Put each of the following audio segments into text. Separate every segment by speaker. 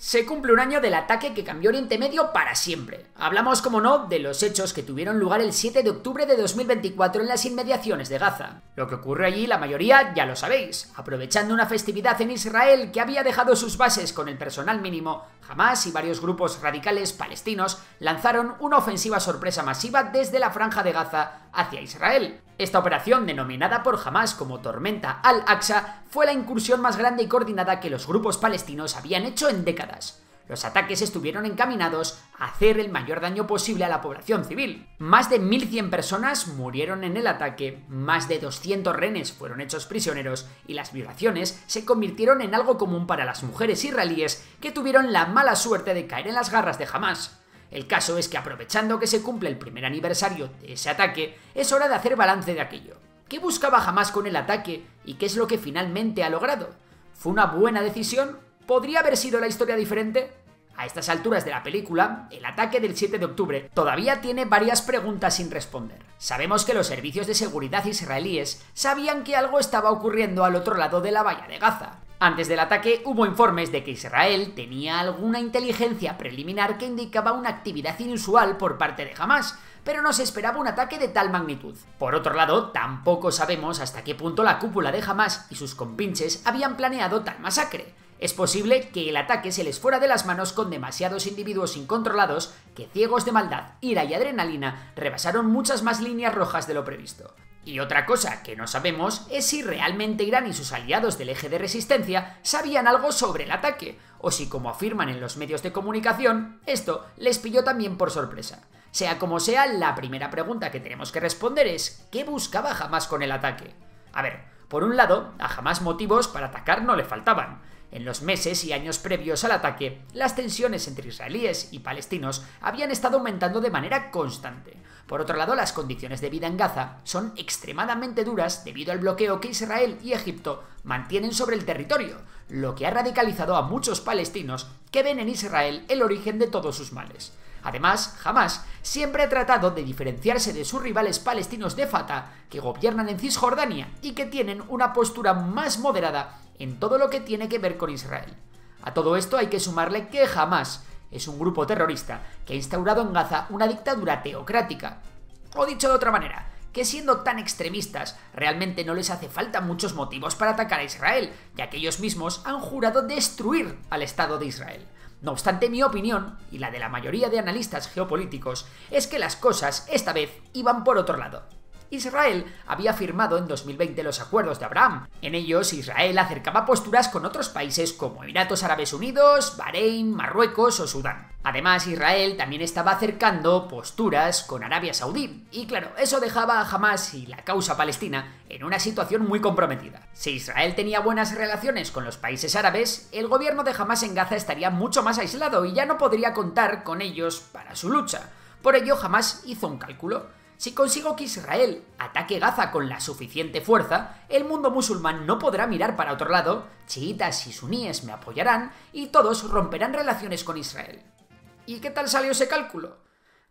Speaker 1: Se cumple un año del ataque que cambió Oriente Medio para siempre. Hablamos, como no, de los hechos que tuvieron lugar el 7 de octubre de 2024 en las inmediaciones de Gaza. Lo que ocurrió allí, la mayoría ya lo sabéis. Aprovechando una festividad en Israel que había dejado sus bases con el personal mínimo, Hamás y varios grupos radicales palestinos lanzaron una ofensiva sorpresa masiva desde la Franja de Gaza hacia Israel. Esta operación, denominada por Hamás como Tormenta al-Aqsa, fue la incursión más grande y coordinada que los grupos palestinos habían hecho en décadas. Los ataques estuvieron encaminados a hacer el mayor daño posible a la población civil. Más de 1.100 personas murieron en el ataque, más de 200 rehenes fueron hechos prisioneros y las violaciones se convirtieron en algo común para las mujeres israelíes que tuvieron la mala suerte de caer en las garras de Hamás. El caso es que, aprovechando que se cumple el primer aniversario de ese ataque, es hora de hacer balance de aquello. ¿Qué buscaba Hamás con el ataque y qué es lo que finalmente ha logrado? ¿Fue una buena decisión? ¿Podría haber sido la historia diferente? A estas alturas de la película, el ataque del 7 de octubre todavía tiene varias preguntas sin responder. Sabemos que los servicios de seguridad israelíes sabían que algo estaba ocurriendo al otro lado de la valla de Gaza. Antes del ataque hubo informes de que Israel tenía alguna inteligencia preliminar que indicaba una actividad inusual por parte de Hamás, pero no se esperaba un ataque de tal magnitud. Por otro lado, tampoco sabemos hasta qué punto la cúpula de Hamás y sus compinches habían planeado tal masacre. Es posible que el ataque se les fuera de las manos con demasiados individuos incontrolados que, ciegos de maldad, ira y adrenalina, rebasaron muchas más líneas rojas de lo previsto. Y otra cosa que no sabemos es si realmente Irán y sus aliados del eje de resistencia sabían algo sobre el ataque, o si, como afirman en los medios de comunicación, esto les pilló también por sorpresa. Sea como sea, la primera pregunta que tenemos que responder es ¿qué buscaba Hamás con el ataque? A ver, por un lado, a Hamás motivos para atacar no le faltaban. En los meses y años previos al ataque, las tensiones entre israelíes y palestinos habían estado aumentando de manera constante. Por otro lado, las condiciones de vida en Gaza son extremadamente duras debido al bloqueo que Israel y Egipto mantienen sobre el territorio, lo que ha radicalizado a muchos palestinos que ven en Israel el origen de todos sus males. Además, Hamás siempre ha tratado de diferenciarse de sus rivales palestinos de Fatah, que gobiernan en Cisjordania y que tienen una postura más moderada en todo lo que tiene que ver con Israel. A todo esto hay que sumarle que Hamás es un grupo terrorista que ha instaurado en Gaza una dictadura teocrática. O dicho de otra manera, que siendo tan extremistas, realmente no les hace falta muchos motivos para atacar a Israel, ya que ellos mismos han jurado destruir al Estado de Israel. No obstante, mi opinión, y la de la mayoría de analistas geopolíticos, es que las cosas, esta vez, iban por otro lado. Israel había firmado en 2020 los acuerdos de Abraham. En ellos, Israel acercaba posturas con otros países como Emiratos Árabes Unidos, Bahrein, Marruecos o Sudán. Además, Israel también estaba acercando posturas con Arabia Saudí. Y claro, eso dejaba a Hamás y la causa palestina en una situación muy comprometida. Si Israel tenía buenas relaciones con los países árabes, el gobierno de Hamás en Gaza estaría mucho más aislado y ya no podría contar con ellos para su lucha. Por ello, Hamás hizo un cálculo. Si consigo que Israel ataque Gaza con la suficiente fuerza, el mundo musulmán no podrá mirar para otro lado, chiitas y suníes me apoyarán y todos romperán relaciones con Israel. ¿Y qué tal salió ese cálculo?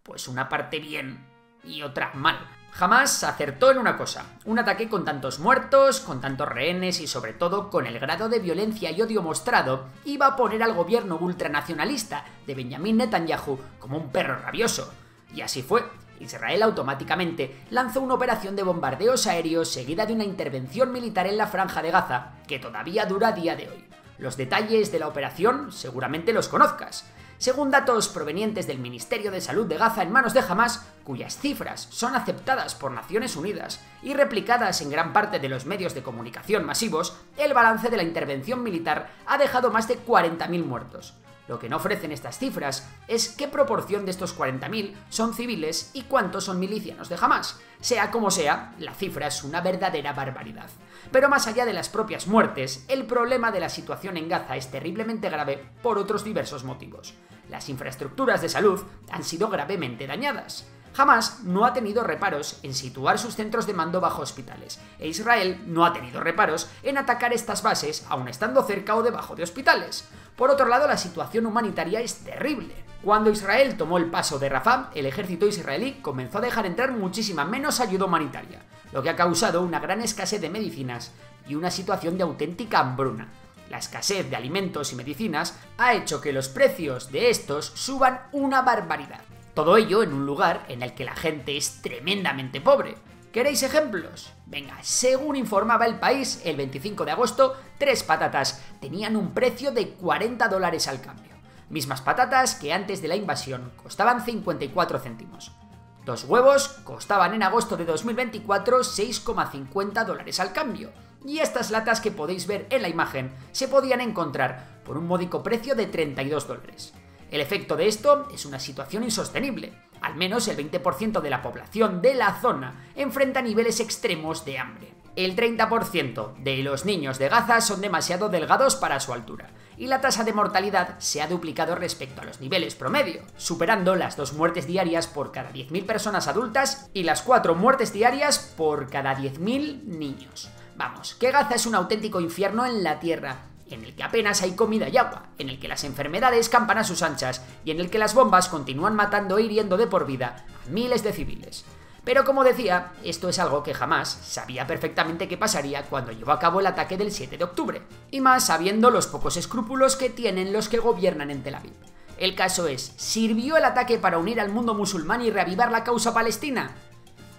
Speaker 1: Pues una parte bien y otra mal. Hamás acertó en una cosa: un ataque con tantos muertos, con tantos rehenes y sobre todo con el grado de violencia y odio mostrado iba a poner al gobierno ultranacionalista de Benjamín Netanyahu como un perro rabioso. Y así fue. Israel automáticamente lanzó una operación de bombardeos aéreos seguida de una intervención militar en la Franja de Gaza, que todavía dura a día de hoy. Los detalles de la operación seguramente los conozcas. Según datos provenientes del Ministerio de Salud de Gaza en manos de Hamás, cuyas cifras son aceptadas por Naciones Unidas y replicadas en gran parte de los medios de comunicación masivos, el balance de la intervención militar ha dejado más de 40.000 muertos. Lo que no ofrecen estas cifras es qué proporción de estos 40.000 son civiles y cuántos son milicianos de Hamás. Sea como sea, la cifra es una verdadera barbaridad. Pero más allá de las propias muertes, el problema de la situación en Gaza es terriblemente grave por otros diversos motivos. Las infraestructuras de salud han sido gravemente dañadas. Hamás no ha tenido reparos en situar sus centros de mando bajo hospitales, e Israel no ha tenido reparos en atacar estas bases aun estando cerca o debajo de hospitales. Por otro lado, la situación humanitaria es terrible. Cuando Israel tomó el paso de Rafah, el ejército israelí comenzó a dejar entrar muchísima menos ayuda humanitaria, lo que ha causado una gran escasez de medicinas y una situación de auténtica hambruna. La escasez de alimentos y medicinas ha hecho que los precios de estos suban una barbaridad. Todo ello en un lugar en el que la gente es tremendamente pobre. ¿Queréis ejemplos? Venga, según informaba El País, el 25 de agosto, 3 patatas tenían un precio de $40 al cambio. Mismas patatas que antes de la invasión costaban 54 céntimos. 2 huevos costaban en agosto de 2024 $6,50 al cambio. Y estas latas que podéis ver en la imagen se podían encontrar por un módico precio de $32. El efecto de esto es una situación insostenible. Al menos el 20% de la población de la zona enfrenta niveles extremos de hambre. El 30% de los niños de Gaza son demasiado delgados para su altura, y la tasa de mortalidad se ha duplicado respecto a los niveles promedio, superando las 2 muertes diarias por cada 10.000 personas adultas y las 4 muertes diarias por cada 10.000 niños. Vamos, que Gaza es un auténtico infierno en la tierra, en el que apenas hay comida y agua, en el que las enfermedades campan a sus anchas y en el que las bombas continúan matando e hiriendo de por vida a miles de civiles. Pero como decía, esto es algo que jamás sabía perfectamente qué pasaría cuando llevó a cabo el ataque del 7 de octubre, y más sabiendo los pocos escrúpulos que tienen los que gobiernan en Tel Aviv. El caso es, ¿sirvió el ataque para unir al mundo musulmán y reavivar la causa palestina?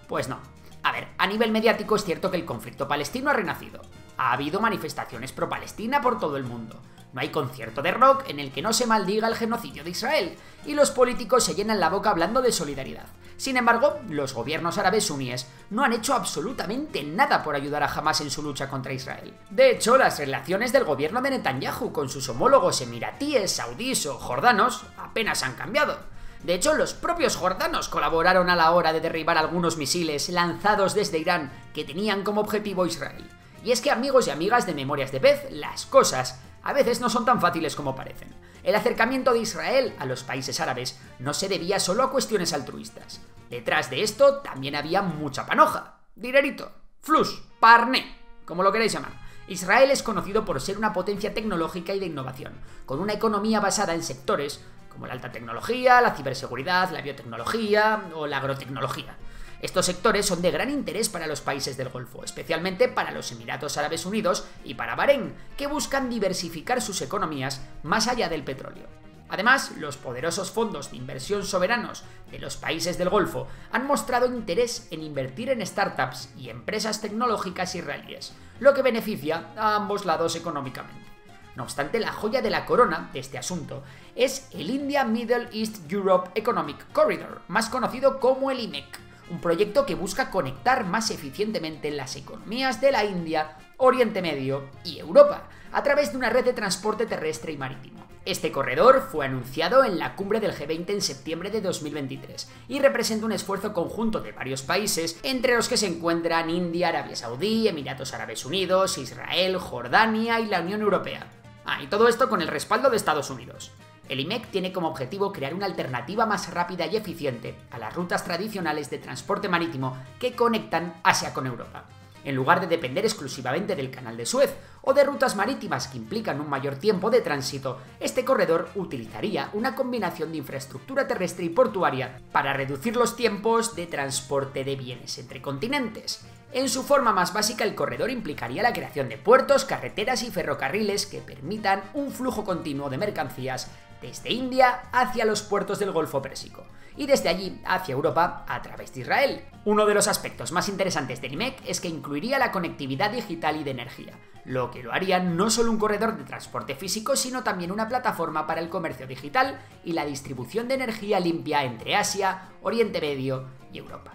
Speaker 1: Pues no. A ver, a nivel mediático es cierto que el conflicto palestino ha renacido. Ha habido manifestaciones pro-Palestina por todo el mundo. No hay concierto de rock en el que no se maldiga el genocidio de Israel, y los políticos se llenan la boca hablando de solidaridad. Sin embargo, los gobiernos árabes suníes no han hecho absolutamente nada por ayudar a Hamás en su lucha contra Israel. De hecho, las relaciones del gobierno de Netanyahu con sus homólogos emiratíes, saudíes o jordanos apenas han cambiado. De hecho, los propios jordanos colaboraron a la hora de derribar algunos misiles lanzados desde Irán que tenían como objetivo Israel. Y es que, amigos y amigas de Memorias de Pez, las cosas a veces no son tan fáciles como parecen. El acercamiento de Israel a los países árabes no se debía solo a cuestiones altruistas. Detrás de esto también había mucha panoja, dinerito, flus, parné, como lo queréis llamar. Israel es conocido por ser una potencia tecnológica y de innovación, con una economía basada en sectores como la alta tecnología, la ciberseguridad, la biotecnología o la agrotecnología. Estos sectores son de gran interés para los países del Golfo, especialmente para los Emiratos Árabes Unidos y para Bahrein, que buscan diversificar sus economías más allá del petróleo. Además, los poderosos fondos de inversión soberanos de los países del Golfo han mostrado interés en invertir en startups y empresas tecnológicas israelíes, lo que beneficia a ambos lados económicamente. No obstante, la joya de la corona de este asunto es el India Middle East Europe Economic Corridor, más conocido como el IMEC, un proyecto que busca conectar más eficientemente las economías de la India, Oriente Medio y Europa, a través de una red de transporte terrestre y marítimo. Este corredor fue anunciado en la cumbre del G20 en septiembre de 2023 y representa un esfuerzo conjunto de varios países, entre los que se encuentran India, Arabia Saudí, Emiratos Árabes Unidos, Israel, Jordania y la Unión Europea. Y todo esto con el respaldo de Estados Unidos. El IMEC tiene como objetivo crear una alternativa más rápida y eficiente a las rutas tradicionales de transporte marítimo que conectan Asia con Europa. En lugar de depender exclusivamente del Canal de Suez o de rutas marítimas que implican un mayor tiempo de tránsito, este corredor utilizaría una combinación de infraestructura terrestre y portuaria para reducir los tiempos de transporte de bienes entre continentes. En su forma más básica, el corredor implicaría la creación de puertos, carreteras y ferrocarriles que permitan un flujo continuo de mercancías desde India hacia los puertos del Golfo Pérsico y desde allí hacia Europa a través de Israel. Uno de los aspectos más interesantes del IMEC es que incluiría la conectividad digital y de energía, lo que lo haría no solo un corredor de transporte físico, sino también una plataforma para el comercio digital y la distribución de energía limpia entre Asia, Oriente Medio y Europa.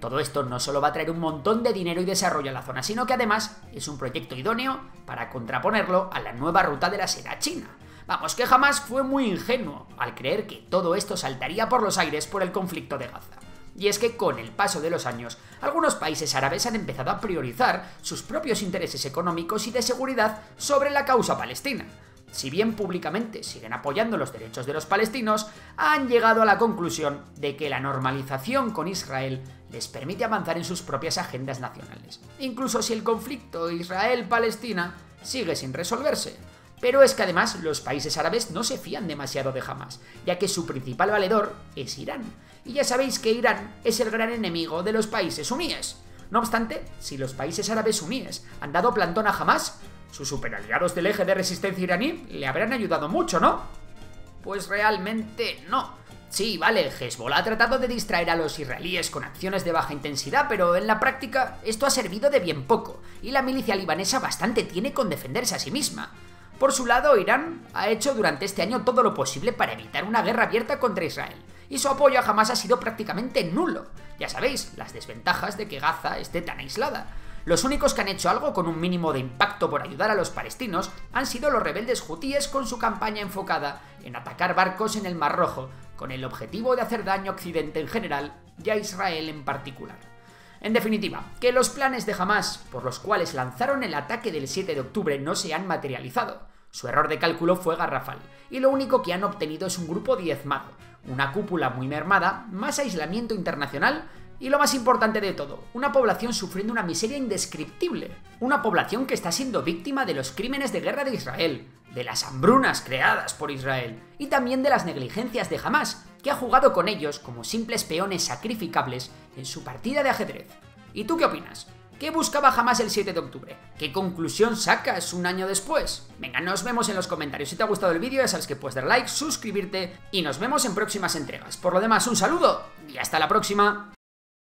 Speaker 1: Todo esto no solo va a traer un montón de dinero y desarrollo a la zona, sino que además es un proyecto idóneo para contraponerlo a la nueva ruta de la seda china. Vamos, que Hamás fue muy ingenuo al creer que todo esto saltaría por los aires por el conflicto de Gaza. Y es que con el paso de los años, algunos países árabes han empezado a priorizar sus propios intereses económicos y de seguridad sobre la causa palestina. Si bien públicamente siguen apoyando los derechos de los palestinos, han llegado a la conclusión de que la normalización con Israel les permite avanzar en sus propias agendas nacionales, incluso si el conflicto Israel-Palestina sigue sin resolverse. Pero es que además los países árabes no se fían demasiado de Hamás, ya que su principal valedor es Irán. Y ya sabéis que Irán es el gran enemigo de los países suníes. No obstante, si los países árabes suníes han dado plantón a Hamás, Sus superaliados del eje de resistencia iraní le habrán ayudado mucho, ¿no? Pues realmente no. Sí, vale, Hezbollah ha tratado de distraer a los israelíes con acciones de baja intensidad, pero en la práctica esto ha servido de bien poco, y la milicia libanesa bastante tiene con defenderse a sí misma. Por su lado, Irán ha hecho durante este año todo lo posible para evitar una guerra abierta contra Israel, y su apoyo a Hamás ha sido prácticamente nulo. Ya sabéis, las desventajas de que Gaza esté tan aislada. Los únicos que han hecho algo con un mínimo de impacto por ayudar a los palestinos han sido los rebeldes hutíes con su campaña enfocada en atacar barcos en el Mar Rojo, con el objetivo de hacer daño a Occidente en general y a Israel en particular. En definitiva, que los planes de Hamás, por los cuales lanzaron el ataque del 7 de octubre, no se han materializado. Su error de cálculo fue garrafal, y lo único que han obtenido es un grupo diezmado, una cúpula muy mermada, más aislamiento internacional y, lo más importante de todo, una población sufriendo una miseria indescriptible. Una población que está siendo víctima de los crímenes de guerra de Israel, de las hambrunas creadas por Israel y también de las negligencias de Hamás, que ha jugado con ellos como simples peones sacrificables en su partida de ajedrez. ¿Y tú qué opinas? ¿Qué buscaba Hamás el 7 de octubre? ¿Qué conclusión sacas un año después? Venga, nos vemos en los comentarios. Si te ha gustado el vídeo ya sabes que puedes dar like, suscribirte y nos vemos en próximas entregas. Por lo demás, un saludo y hasta la próxima.